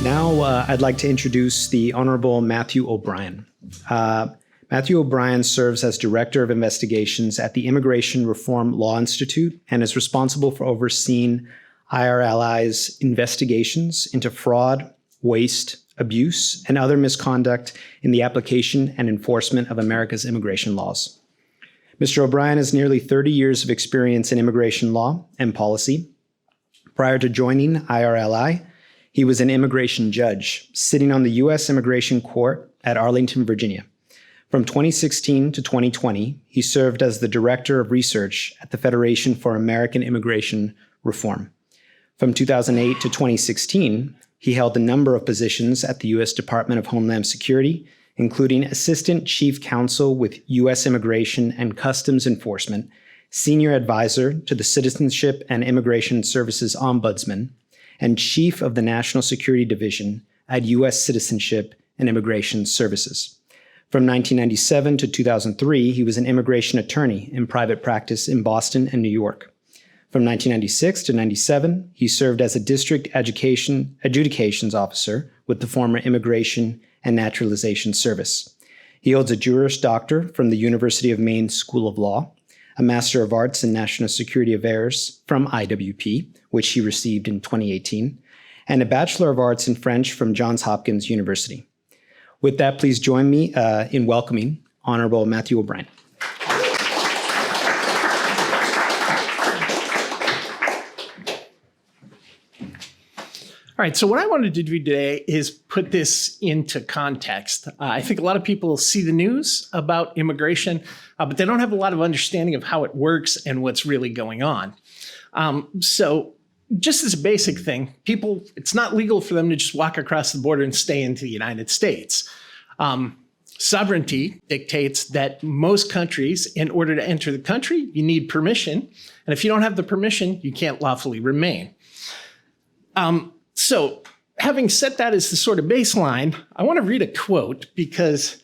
Now I'd like to introduce the Honorable Matthew O'Brien. Matthew O'Brien serves as Director of Investigations at the Immigration Reform Law Institute and is responsible for overseeing IRLI's investigations into fraud, waste, abuse, and other misconduct in the application and enforcement of America's immigration laws. Mr. O'Brien has nearly 30 years of experience in immigration law and policy. Prior to joining IRLI, he was an immigration judge sitting on the U.S. Immigration Court at Arlington, Virginia. From 2016 to 2020, he served as the Director of Research at the Federation for American Immigration Reform. From 2008 to 2016, he held a number of positions at the U.S. Department of Homeland Security, including Assistant Chief Counsel with U.S. Immigration and Customs Enforcement, Senior Advisor to the Citizenship and Immigration Services Ombudsman, and Chief of the National Security Division at U.S. Citizenship and Immigration Services. From 1997 to 2003, he was an immigration attorney in private practice in Boston and New York. From 1996 to 97, he served as a District Adjudications Officer with the former Immigration and Naturalization Service. He holds a Juris Doctor from the University of Maine School of Law, a Master of Arts in National Security Affairs from IWP, which he received in 2018, and a Bachelor of Arts in French from Johns Hopkins University. With that, please join me in welcoming Honorable Matthew O'Brien. All right, so what I wanted to do today is put this into context. I think a lot of people see the news about immigration, but they don't have a lot of understanding of how it works and what's really going on. So just as a basic thing, it's not legal for them to just walk across the border and stay into the United States. Sovereignty dictates that most countries, in order to enter the country, you need permission. And if you don't have the permission, you can't lawfully remain. So having set that as the sort of baseline, I want to read a quote because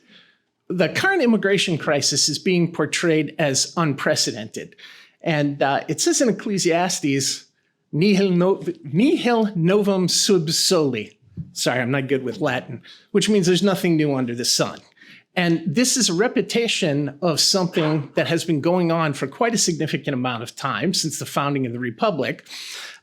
the current immigration crisis is being portrayed as unprecedented. And it says in Ecclesiastes, nihil novum sub soli. Sorry, I'm not good with Latin, which means there's nothing new under the sun. And this is a repetition of something that has been going on for quite a significant amount of time since the founding of the Republic.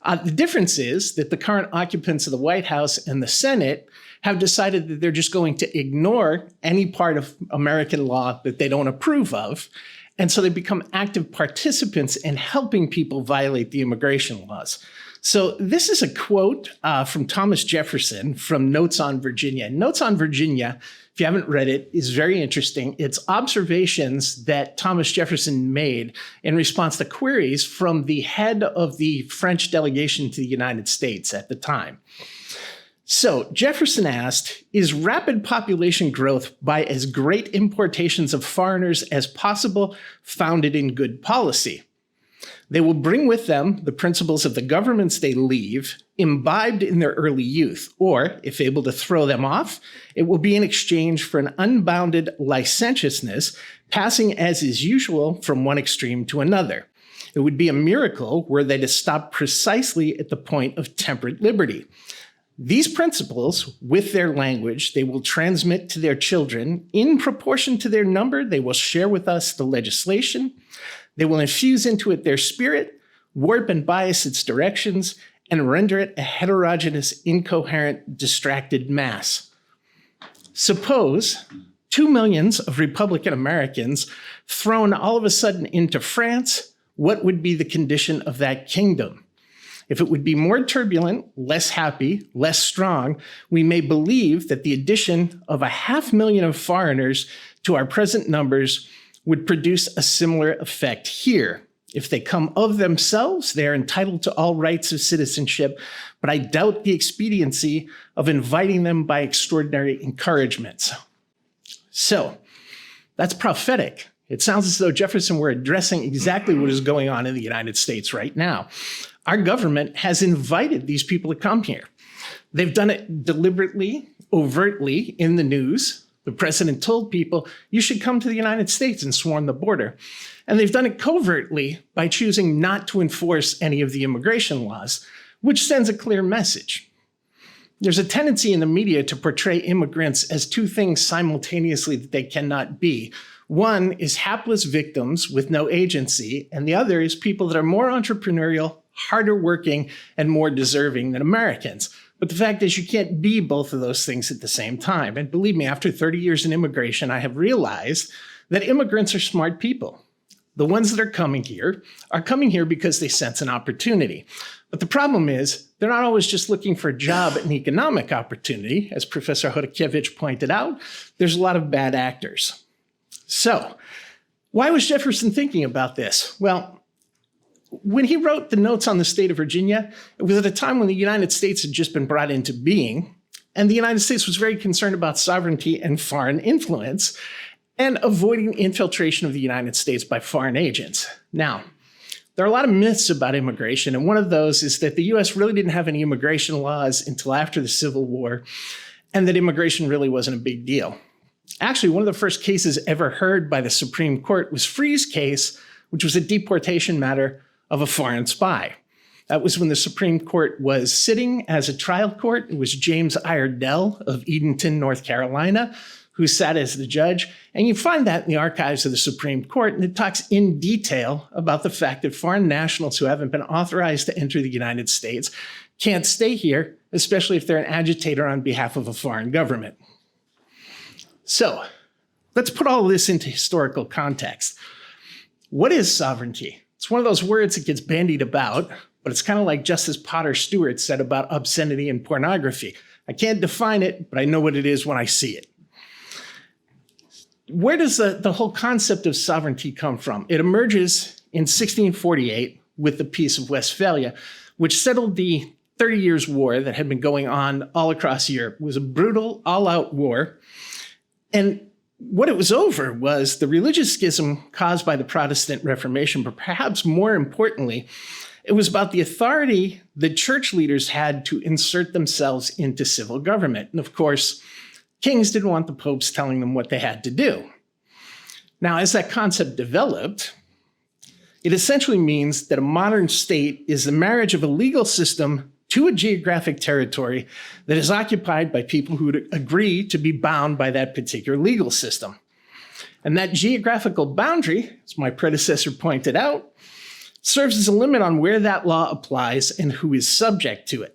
The difference is that the current occupants of the White House and the Senate have decided that they're just going to ignore any part of American law that they don't approve of. And so they become active participants in helping people violate the immigration laws. So this is a quote from Thomas Jefferson from Notes on Virginia. Notes on Virginia, if you haven't read it, is very interesting. It's observations that Thomas Jefferson made in response to queries from the head of the French delegation to the United States at the time. So Jefferson asked, is rapid population growth by as great importations of foreigners as possible founded in good policy? They will bring with them the principles of the governments they leave, imbibed in their early youth, or, if able to throw them off, it will be in exchange for an unbounded licentiousness, passing as is usual from one extreme to another. It would be a miracle were they to stop precisely at the point of temperate liberty. These principles, with their language, they will transmit to their children. In proportion to their number, they will share with us the legislation. They will infuse into it their spirit, warp and bias its directions, and render it a heterogeneous, incoherent, distracted mass. Suppose 2 million of Republican Americans thrown all of a sudden into France, what would be the condition of that kingdom? If it would be more turbulent, less happy, less strong, we may believe that the addition of 500,000 of foreigners to our present numbers would produce a similar effect here. If they come of themselves, they are entitled to all rights of citizenship, but I doubt the expediency of inviting them by extraordinary encouragements. So that's prophetic. It sounds as though Jefferson were addressing exactly what is going on in the United States right now. Our government has invited these people to come here. They've done it deliberately, overtly in the news. The president told people, you should come to the United States and swarm the border. And they've done it covertly by choosing not to enforce any of the immigration laws, which sends a clear message. There's a tendency in the media to portray immigrants as two things simultaneously that they cannot be. One is hapless victims with no agency, and the other is people that are more entrepreneurial, harder working, and more deserving than Americans. But the fact is you can't be both of those things at the same time. And believe me, after 30 years in immigration, I have realized that immigrants are smart people. The ones that are coming here because they sense an opportunity. But the problem is they're not always just looking for a job and economic opportunity. As Professor Hodakiewicz pointed out, there's a lot of bad actors. So why was Jefferson thinking about this? Well, when he wrote the notes on the state of Virginia, it was at a time when the United States had just been brought into being, and the United States was very concerned about sovereignty and foreign influence and avoiding infiltration of the United States by foreign agents. Now, there are a lot of myths about immigration, and one of those is that the US really didn't have any immigration laws until after the Civil War, and that immigration really wasn't a big deal. Actually, one of the first cases ever heard by the Supreme Court was Freeh's case, which was a deportation matter of a foreign spy. That was when the Supreme Court was sitting as a trial court. It was James Iredell of Edenton, North Carolina, who sat as the judge. And you find that in the archives of the Supreme Court, and it talks in detail about the fact that foreign nationals who haven't been authorized to enter the United States can't stay here, especially if they're an agitator on behalf of a foreign government. So let's put all of this into historical context. What is sovereignty? It's one of those words that gets bandied about, but it's kind of like Justice Potter Stewart said about obscenity and pornography. I can't define it, but I know what it is when I see it. Where does the whole concept of sovereignty come from? It emerges in 1648 with the Peace of Westphalia, which settled the 30 Years' War that had been going on all across Europe. It was a brutal, all-out war. And what it was over was the religious schism caused by the Protestant Reformation, but perhaps more importantly, it was about the authority that church leaders had to insert themselves into civil government. And of course, kings didn't want the popes telling them what they had to do. Now, as that concept developed, it essentially means that a modern state is the marriage of a legal system to a geographic territory that is occupied by people who would agree to be bound by that particular legal system. And that geographical boundary, as my predecessor pointed out, serves as a limit on where that law applies and who is subject to it.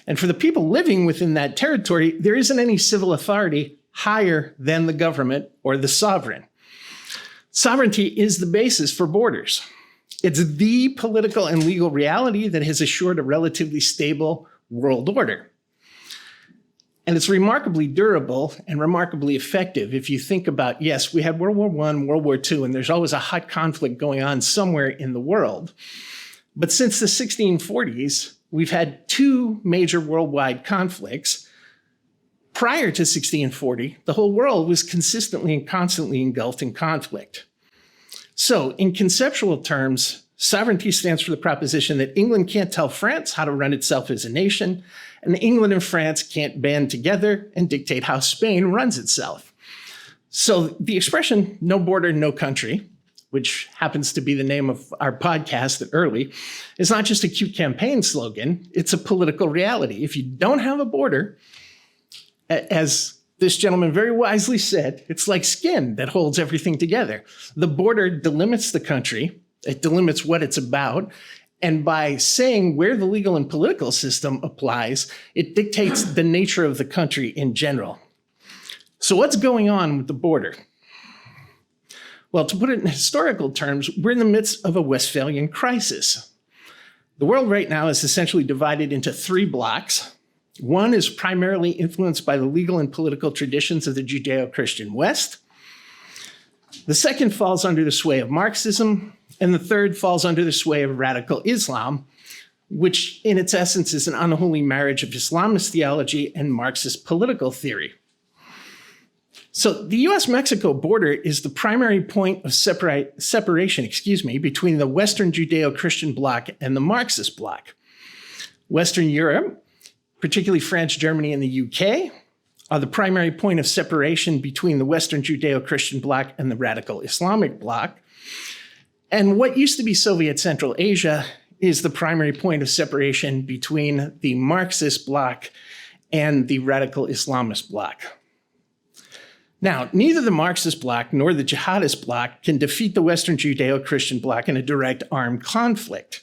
And for the people living within that territory, there isn't any civil authority higher than the government or the sovereign. Sovereignty is the basis for borders. It's the political and legal reality that has assured a relatively stable world order. And it's remarkably durable and remarkably effective. If you think about, yes, we had World War I, World War II, and there's always a hot conflict going on somewhere in the world. But since the 1640s, we've had two major worldwide conflicts. Prior to 1640, the whole world was consistently and constantly engulfed in conflict. So in conceptual terms, sovereignty stands for the proposition that England can't tell France how to run itself as a nation, and England and France can't band together and dictate how Spain runs itself. So the expression, no border, no country, which happens to be the name of our podcast at IRLI, is not just a cute campaign slogan, it's a political reality. If you don't have a border, as this gentleman very wisely said, it's like skin that holds everything together. The border delimits the country, it delimits what it's about, and by saying where the legal and political system applies, it dictates the nature of the country in general. So what's going on with the border? Well, to put it in historical terms, we're in the midst of a Westphalian crisis. The world right now is essentially divided into three blocks. One is primarily influenced by the legal and political traditions of the Judeo-Christian West. The second falls under the sway of Marxism, and the third falls under the sway of radical Islam, which in its essence is an unholy marriage of Islamist theology and Marxist political theory. So the US-Mexico border is the primary point of separation between the Western Judeo-Christian bloc and the Marxist bloc. Western Europe, particularly France, Germany, and the UK, are the primary point of separation between the Western Judeo-Christian bloc and the radical Islamic bloc. And what used to be Soviet Central Asia is the primary point of separation between the Marxist bloc and the radical Islamist bloc. Now, neither the Marxist bloc nor the jihadist bloc can defeat the Western Judeo-Christian bloc in a direct armed conflict.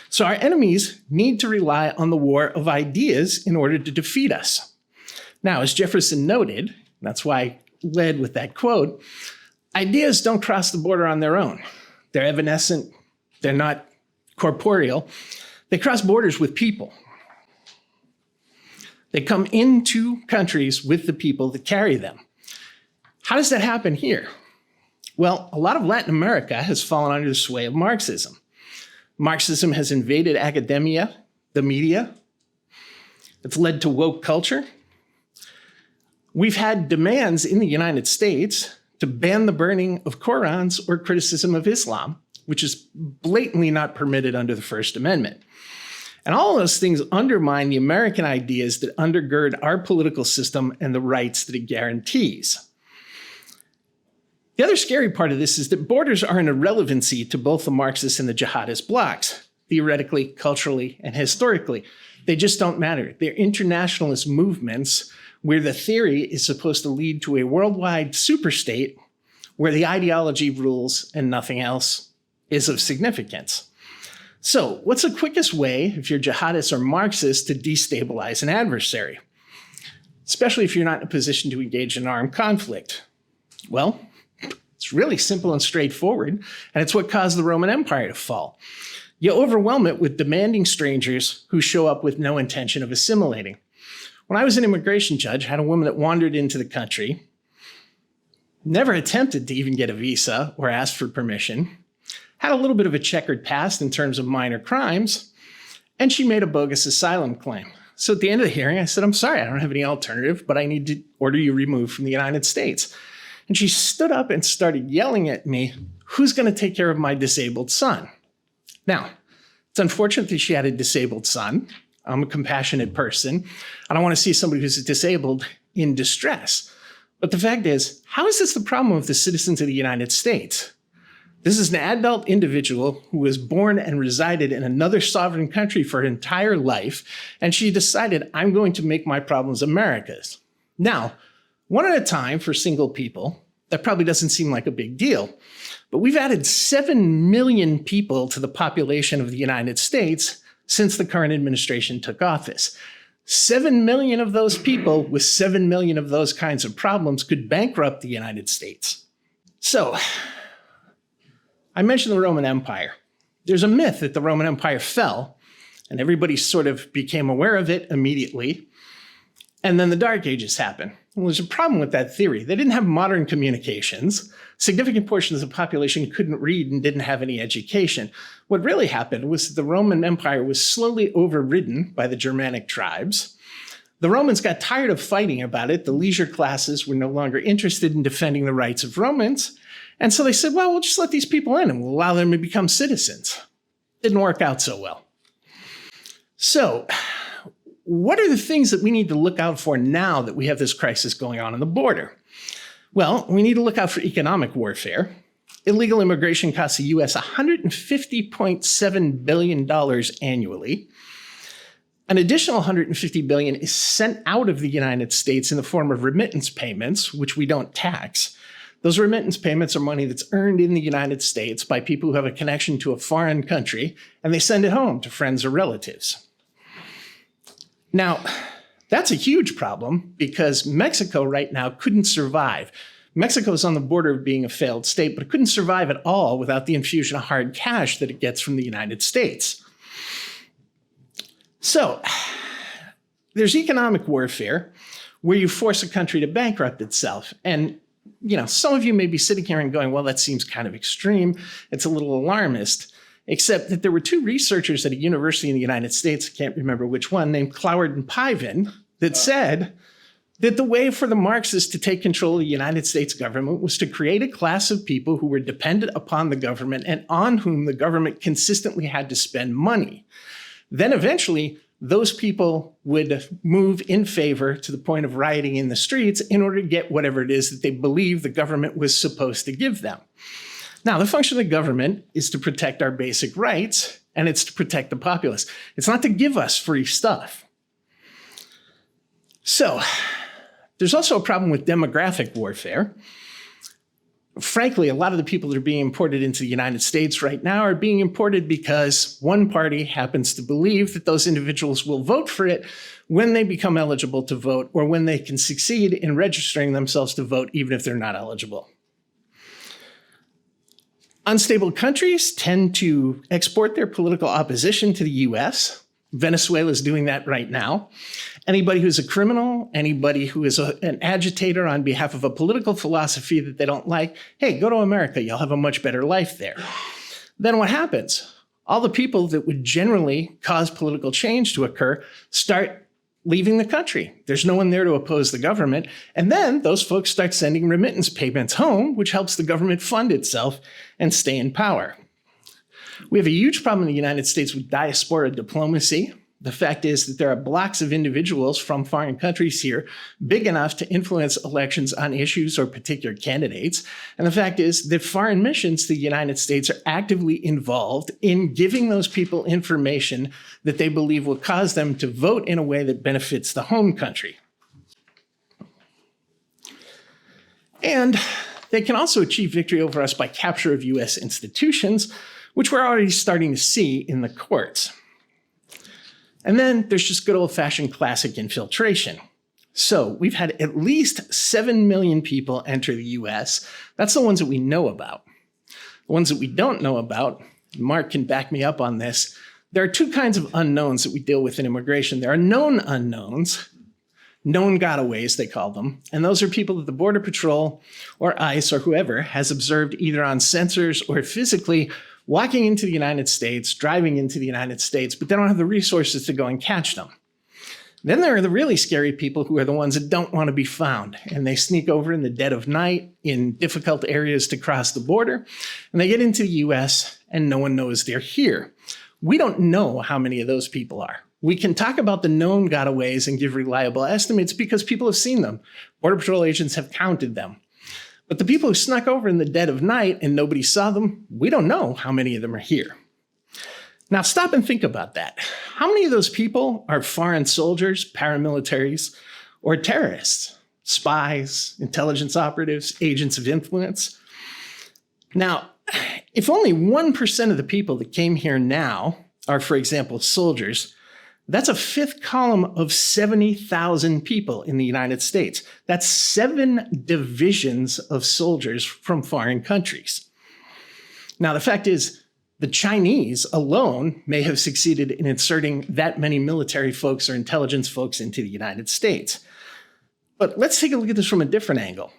So our enemies need to rely on the war of ideas in order to defeat us. Now, as Jefferson noted, that's why I led with that quote, ideas don't cross the border on their own. They're evanescent, they're not corporeal. They cross borders with people. They come into countries with the people that carry them. How does that happen here? Well, a lot of Latin America has fallen under the sway of Marxism. Marxism has invaded academia, the media. It's led to woke culture. We've had demands in the United States to ban the burning of Qurans or criticism of Islam, which is blatantly not permitted under the First Amendment. And all of those things undermine the American ideas that undergird our political system and the rights that it guarantees. The other scary part of this is that borders are an irrelevancy to both the Marxist and the jihadist blocs, theoretically, culturally, and historically. They just don't matter. They're internationalist movements where the theory is supposed to lead to a worldwide superstate where the ideology rules and nothing else is of significance. So what's the quickest way, if you're jihadist or Marxist, to destabilize an adversary, especially if you're not in a position to engage in armed conflict? Well, it's really simple and straightforward, and it's what caused the Roman Empire to fall. You overwhelm it with demanding strangers who show up with no intention of assimilating. When I was an immigration judge, I had a woman that wandered into the country, never attempted to even get a visa or ask for permission, had a little bit of a checkered past in terms of minor crimes, and she made a bogus asylum claim. So at the end of the hearing, I said, I'm sorry, I don't have any alternative, but I need to order you removed from the United States. And she stood up and started yelling at me, who's going to take care of my disabled son? Now, it's unfortunate that she had a disabled son. I'm a compassionate person. I don't want to see somebody who's disabled in distress. But the fact is, how is this the problem with the citizens of the United States? This is an adult individual who was born and resided in another sovereign country for her entire life, and she decided, I'm going to make my problems America's. Now, one at a time for single people, that probably doesn't seem like a big deal, but we've added 7 million people to the population of the United States since the current administration took office. 7 million of those people with 7 million of those kinds of problems could bankrupt the United States. So, I mentioned the Roman Empire. There's a myth that the Roman Empire fell, and everybody sort of became aware of it immediately, and then the Dark Ages happened. Well, there's a problem with that theory. They didn't have modern communications. Significant portions of the population couldn't read and didn't have any education. What really happened was that the Roman Empire was slowly overridden by the Germanic tribes. The Romans got tired of fighting about it. The leisure classes were no longer interested in defending the rights of Romans. And so they said, well, we'll just let these people in and we'll allow them to become citizens. Didn't work out so well. So, what are the things that we need to look out for now that we have this crisis going on the border? Well, we need to look out for economic warfare. Illegal immigration costs the U.S. $150.7 billion annually. An additional $150 billion is sent out of the United States in the form of remittance payments, which we don't tax. Those remittance payments are money that's earned in the United States by people who have a connection to a foreign country, and they send it home to friends or relatives. Now, that's a huge problem because Mexico right now couldn't survive. Mexico is on the border of being a failed state, but it couldn't survive at all without the infusion of hard cash that it gets from the United States. So, there's economic warfare where you force a country to bankrupt itself. And, some of you may be sitting here and going, well, that seems kind of extreme. It's a little alarmist. Except that there were two researchers at a university in the United States, I can't remember which one, named Cloward and Piven, that said that the way for the Marxists to take control of the United States government was to create a class of people who were dependent upon the government and on whom the government consistently had to spend money. Then eventually, those people would move in favor to the point of rioting in the streets in order to get whatever it is that they believed the government was supposed to give them. Now, the function of the government is to protect our basic rights and it's to protect the populace. It's not to give us free stuff. So there's also a problem with demographic warfare. Frankly, a lot of the people that are being imported into the United States right now are being imported because one party happens to believe that those individuals will vote for it when they become eligible to vote, or when they can succeed in registering themselves to vote even if they're not eligible. Unstable countries tend to export their political opposition to the US. Venezuela is doing that right now. Anybody who's a criminal, anybody who is an agitator on behalf of a political philosophy that they don't like, hey, go to America, you'll have a much better life there. Then what happens? All the people that would generally cause political change to occur start leaving the country. There's no one there to oppose the government. And then those folks start sending remittance payments home, which helps the government fund itself and stay in power. We have a huge problem in the United States with diaspora diplomacy. The fact is that there are blocks of individuals from foreign countries here big enough to influence elections on issues or particular candidates. And the fact is that foreign missions to the United States are actively involved in giving those people information that they believe will cause them to vote in a way that benefits the home country. And they can also achieve victory over us by capture of US institutions, which we're already starting to see in the courts. And then there's just good old-fashioned classic infiltration. So we've had at least 7 million people enter the US. That's the ones that we know about. The ones that we don't know about, Mark can back me up on this, there are two kinds of unknowns that we deal with in immigration. There are known unknowns, known gotaways, they call them, and those are people that the Border Patrol or ICE or whoever has observed either on sensors or physically walking into the United States, driving into the United States, but they don't have the resources to go and catch them. Then there are the really scary people who are the ones that don't want to be found, and they sneak over in the dead of night in difficult areas to cross the border, and they get into the US and no one knows they're here. We don't know how many of those people are. We can talk about the known gotaways and give reliable estimates because people have seen them. Border Patrol agents have counted them. But the people who snuck over in the dead of night and nobody saw them, we don't know how many of them are here. Now stop and think about that. How many of those people are foreign soldiers, paramilitaries, or terrorists? Spies, intelligence operatives, agents of influence? Now, if only 1% of the people that came here now are, for example, soldiers, that's a fifth column of 70,000 people in the United States. That's 7 divisions of soldiers from foreign countries. Now, the fact is, the Chinese alone may have succeeded in inserting that many military folks or intelligence folks into the United States. But let's take a look at this from a different angle.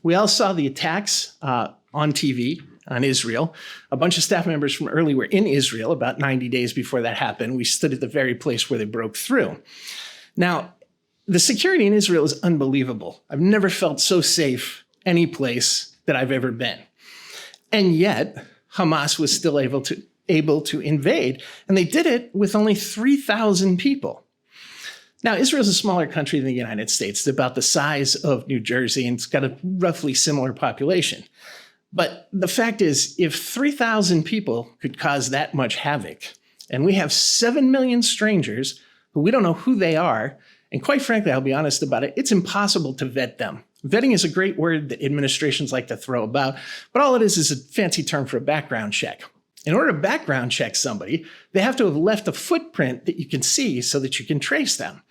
We all saw the attacks on TV on Israel. A bunch of staff members from IRLI were in Israel about 90 days before that happened. We stood at the very place where they broke through. Now, the security in Israel is unbelievable. I've never felt so safe any place that I've ever been. And yet, Hamas was still able to invade, and they did it with only 3,000 people. Now, Israel's a smaller country than the United States. It's about the size of New Jersey, and it's got a roughly similar population. But the fact is, if 3,000 people could cause that much havoc, and we have 7 million strangers who we don't know who they are, and quite frankly, I'll be honest about it, it's impossible to vet them. Vetting is a great word that administrations like to throw about, but all it is a fancy term for a background check. In order to background check somebody, they have to have left a footprint that you can see so that you can trace them.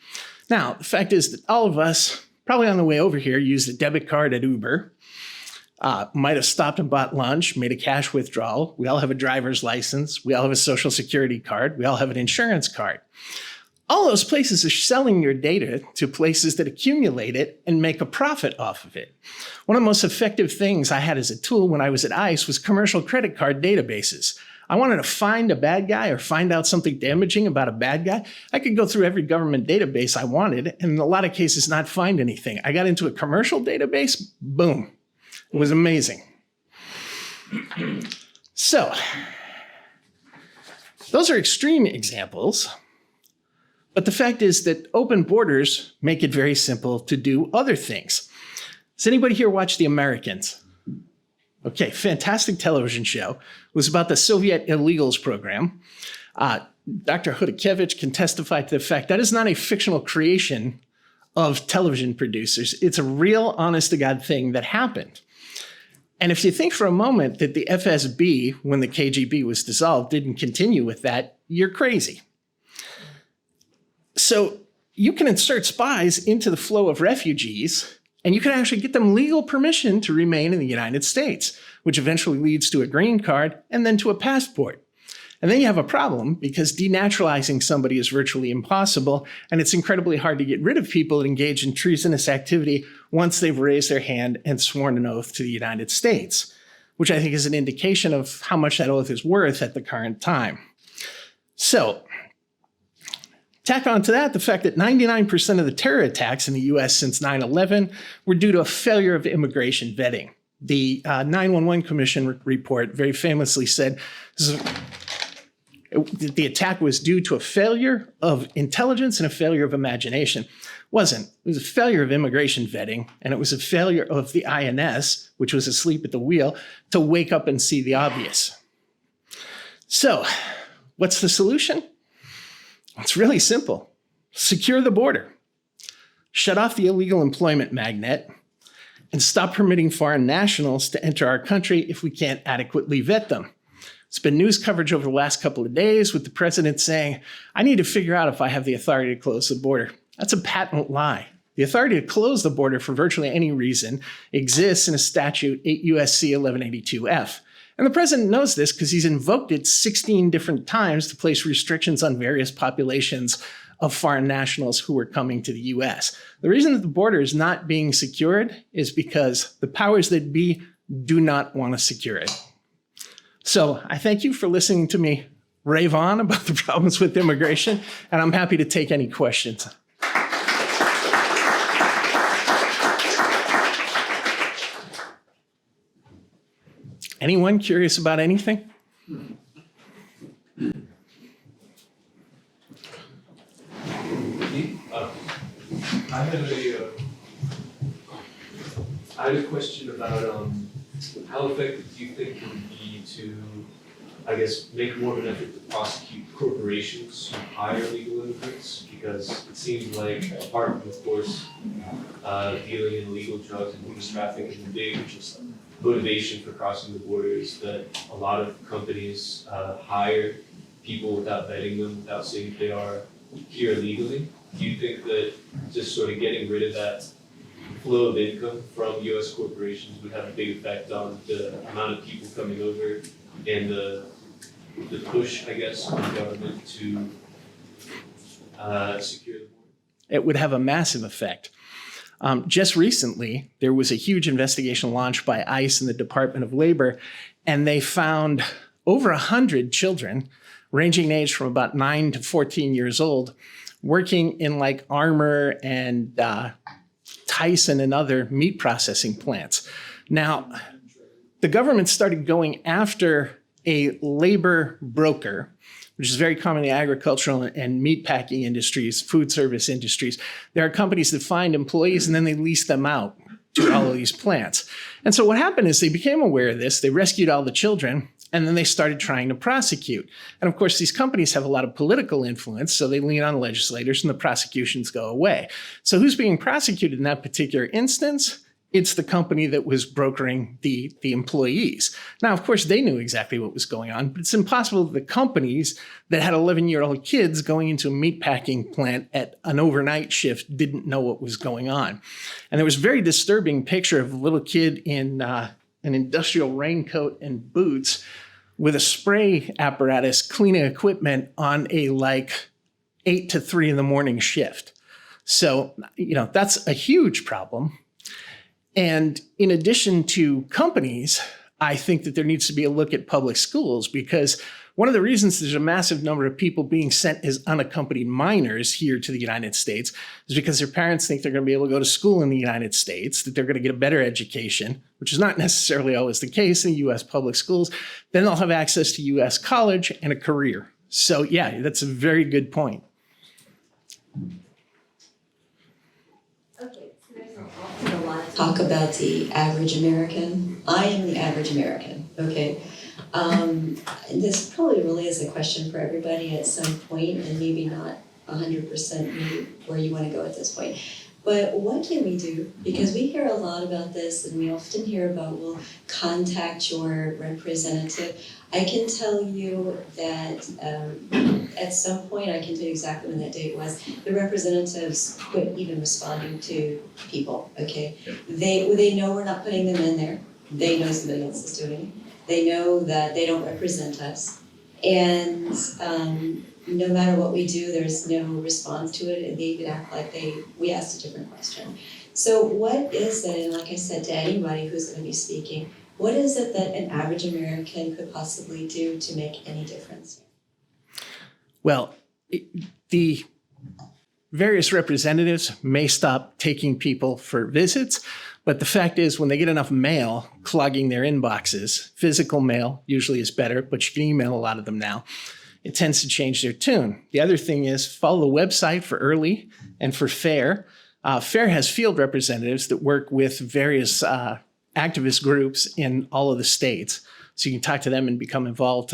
Now, the fact is that all of us, probably on the way over here, used a debit card at Uber, might have stopped and bought lunch, made a cash withdrawal. We all have a driver's license. We all have a social security card. We all have an insurance card. All those places are selling your data to places that accumulate it and make a profit off of it. One of the most effective things I had as a tool when I was at ICE was commercial credit card databases. I wanted to find a bad guy or find out something damaging about a bad guy. I could go through every government database I wanted and in a lot of cases not find anything. I got into a commercial database, boom. It was amazing. So, those are extreme examples. But the fact is that open borders make it very simple to do other things. Does anybody here watch The Americans? Okay, fantastic television show. It was about the Soviet illegals program. Dr. Hudakevich can testify to the fact that is not a fictional creation of television producers. It's a real, honest-to-God thing that happened. And if you think for a moment that the FSB, when the KGB was dissolved, didn't continue with that, you're crazy. So you can insert spies into the flow of refugees, and you can actually get them legal permission to remain in the United States, which eventually leads to a green card and then to a passport. And then you have a problem because denaturalizing somebody is virtually impossible, and it's incredibly hard to get rid of people that engage in treasonous activity once they've raised their hand and sworn an oath to the United States, which I think is an indication of how much that oath is worth at the current time. So, tack on to that the fact that 99% of the terror attacks in the US since 9/11 were due to a failure of immigration vetting. The 911 Commission report very famously said the attack was due to a failure of intelligence and a failure of imagination. It wasn't. It was a failure of immigration vetting, and it was a failure of the INS, which was asleep at the wheel, to wake up and see the obvious. So, what's the solution? It's really simple. Secure the border. Shut off the illegal employment magnet, and stop permitting foreign nationals to enter our country if we can't adequately vet them. It's been news coverage over the last couple of days with the president saying, I need to figure out if I have the authority to close the border. That's a patent lie. The authority to close the border for virtually any reason exists in a statute, 8 U.S.C. 1182F. And the president knows this because he's invoked it 16 different times to place restrictions on various populations of foreign nationals who are coming to the U.S. The reason that the border is not being secured is because the powers that be do not want to secure it. So I thank you for listening to me rave on about the problems with immigration, and I'm happy to take any questions. Anyone curious about anything? I had a question about how effective do you think it would be to, I guess, make more of an effort to prosecute corporations who hire legal immigrants? Because it seems like, apart from, of course, dealing in illegal drugs and human trafficking, the big motivation for crossing the border is that a lot of companies hire people without vetting them, without seeing if they are here legally. Do you think that just sort of getting rid of that flow of income from U.S. corporations would have a big effect on the amount of people coming over and the push, I guess, on the government to secure the border? It would have a massive effect. Just recently, there was a huge investigation launched by ICE and the Department of Labor, and they found over 100 children ranging in age from about 9 to 14 years old working in like Armour and Tyson and other meat processing plants. Now, the government started going after a labor broker, which is very common in the agricultural and meat packing industries, food service industries. There are companies that find employees and then they lease them out to all of these plants. And so what happened is they became aware of this, they rescued all the children, and then they started trying to prosecute. And of course, these companies have a lot of political influence, so they lean on legislators and the prosecutions go away. So who's being prosecuted in that particular instance? It's the company that was brokering the employees. Now, of course, they knew exactly what was going on, but it's impossible that the companies that had 11-year-old kids going into a meatpacking plant at an overnight shift didn't know what was going on. And there was a very disturbing picture of a little kid in an industrial raincoat and boots with a spray apparatus cleaning equipment on a 8 to 3 in the morning shift. So, that's a huge problem. And in addition to companies, I think that there needs to be a look at public schools, because one of the reasons there's a massive number of people being sent as unaccompanied minors here to the United States is because their parents think they're going to be able to go to school in the United States, that they're going to get a better education, which is not necessarily always the case in U.S. public schools. Then they'll have access to U.S. college and a career. So yeah, that's a very good point. Okay, so there's a often a lot of talk about the average American. I am the average American, okay? This probably really is a question for everybody at some point, and maybe not 100% maybe where you want to go at this point. But what can we do? Because we hear a lot about this, and we often hear about, well, contact your representative. I can tell you that at some point, I can tell you exactly when that date was, the representatives quit even responding to people, okay? They know we're not putting them in there. They know somebody else is doing it. They know that they don't represent us. And no matter what we do, there's no response to it, and they even act like we asked a different question. So what is it, and like I said to anybody who's going to be speaking, what is it that an average American could possibly do to make any difference? Well, the various representatives may stop taking people for visits, but the fact is when they get enough mail clogging their inboxes, physical mail usually is better, but you can email a lot of them now, it tends to change their tune. The other thing is follow the website for IRLI and for FAIR. FAIR has field representatives that work with various activist groups in all of the states. So you can talk to them and become involved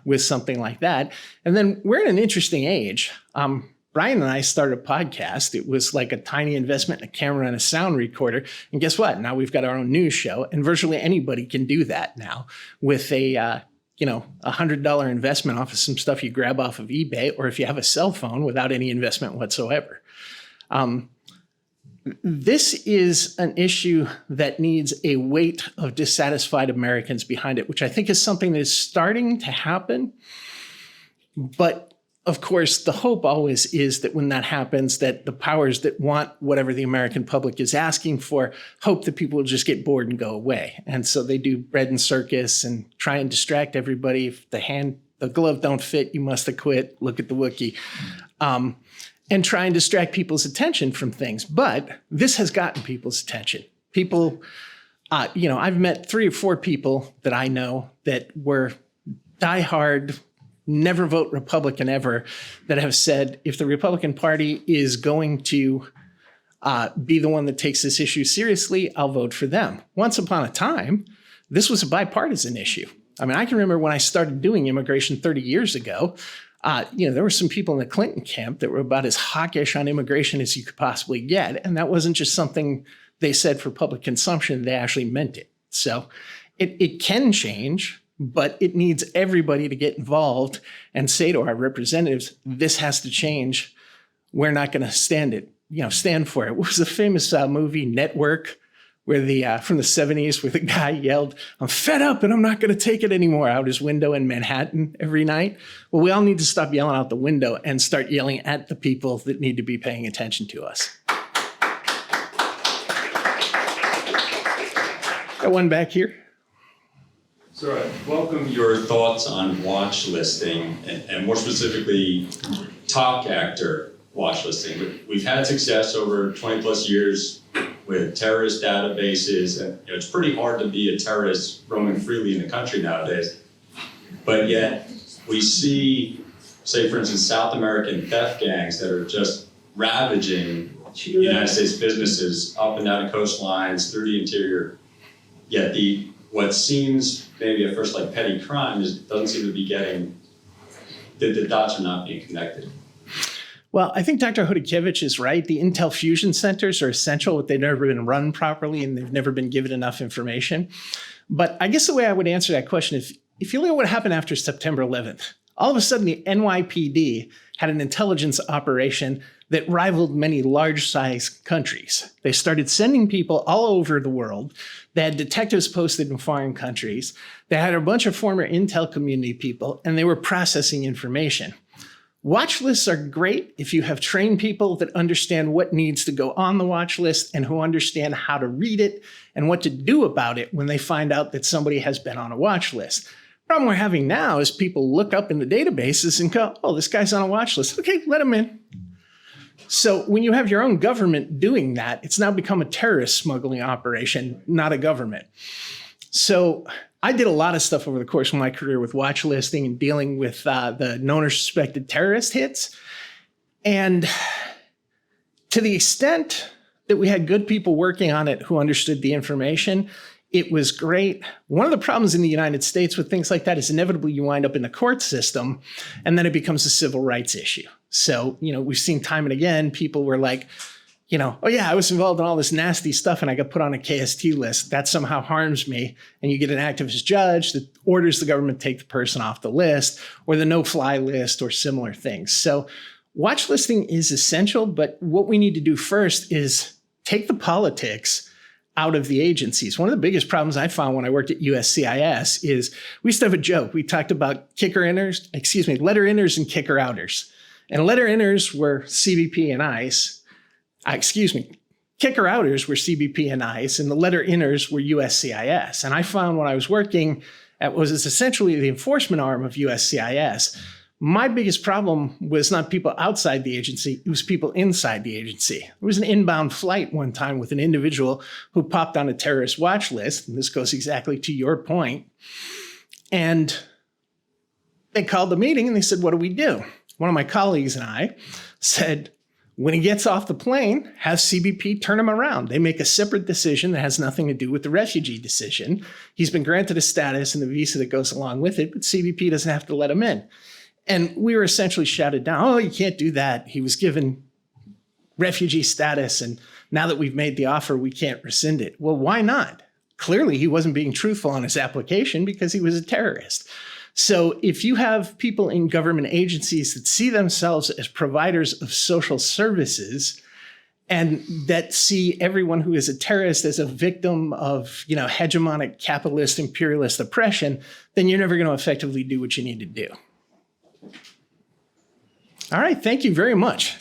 with something like that. And then we're in an interesting age. Brian and I started a podcast. It was like a tiny investment in a camera and a sound recorder. And guess what? Now we've got our own news show, and virtually anybody can do that now with a $100 investment off of some stuff you grab off of eBay, or if you have a cell phone without any investment whatsoever. This is an issue that needs a weight of dissatisfied Americans behind it, which I think is something that is starting to happen. But of course, the hope always is that when that happens, that the powers that want whatever the American public is asking for hope that people will just get bored and go away. And so they do bread and circus and try and distract everybody. If the glove don't fit, you must have quit. Look at the Wookiee. And try and distract people's attention from things. But this has gotten people's attention. People, I've met 3 or 4 people that I know that were diehard, never vote Republican ever, that have said, if the Republican Party is going to be the one that takes this issue seriously, I'll vote for them. Once upon a time, this was a bipartisan issue. I mean, I can remember when I started doing immigration 30 years ago, there were some people in the Clinton camp that were about as hawkish on immigration as you could possibly get. And that wasn't just something they said for public consumption, they actually meant it. So it can change, but it needs everybody to get involved and say to our representatives, this has to change. We're not going to stand for it. What was the famous movie Network, where from the 70s, where the guy yelled, "I'm fed up and I'm not going to take it anymore," out his window in Manhattan every night? Well, we all need to stop yelling out the window and start yelling at the people that need to be paying attention to us. Got one back here. So I welcome your thoughts on watch listing and more specifically talk actor watch listing. We've had success over 20 plus years with terrorist databases, and it's pretty hard to be a terrorist roaming freely in the country nowadays. But yet we see, say for instance, South American theft gangs that are just ravaging United States businesses up and down the coastlines through the interior. Yet what seems maybe at first like petty crime doesn't seem to be getting, the dots are not being connected. Well, I think Dr. Hodakevich is right. The Intel Fusion Centers are essential, but they've never been run properly and they've never been given enough information. But I guess the way I would answer that question is, if you look at what happened after September 11th, all of a sudden the NYPD had an intelligence operation that rivaled many large-sized countries. They started sending people all over the world. They had detectives posted in foreign countries. They had a bunch of former Intel community people, and they were processing information. Watch lists are great if you have trained people that understand what needs to go on the watch list and who understand how to read it and what to do about it when they find out that somebody has been on a watch list. The problem we're having now is people look up in the databases and go, oh, this guy's on a watch list. Okay, let him in. So when you have your own government doing that, it's now become a terrorist smuggling operation, not a government. So I did a lot of stuff over the course of my career with watch listing and dealing with the known or suspected terrorist hits. And to the extent that we had good people working on it who understood the information. It was great. One of the problems in the United States with things like that is inevitably you wind up in the court system, and then it becomes a civil rights issue. So, we've seen time and again, people were like, oh yeah, I was involved in all this nasty stuff and I got put on a KST list. That somehow harms me. And you get an activist judge that orders the government to take the person off the list, or the no-fly list, or similar things. So watch listing is essential, but what we need to do first is take the politics out of the agencies. One of the biggest problems I found when I worked at USCIS is we used to have a joke. We talked about letter inners and kicker outers. And letter inners were CBP and ICE. Kicker outers were CBP and ICE, and the letter inners were USCIS. And I found when I was working at what was essentially the enforcement arm of USCIS, my biggest problem was not people outside the agency, it was people inside the agency. There was an inbound flight one time with an individual who popped on a terrorist watch list, and this goes exactly to your point. And they called the meeting and they said, what do we do? One of my colleagues and I said, when he gets off the plane, have CBP turn him around. They make a separate decision that has nothing to do with the refugee decision. He's been granted a status and the visa that goes along with it, but CBP doesn't have to let him in. And we were essentially shouted down, oh, you can't do that. He was given refugee status, and now that we've made the offer, we can't rescind it. Well, why not? Clearly, he wasn't being truthful on his application because he was a terrorist. So if you have people in government agencies that see themselves as providers of social services and that see everyone who is a terrorist as a victim of, hegemonic capitalist imperialist oppression, then you're never going to effectively do what you need to do. All right, thank you very much.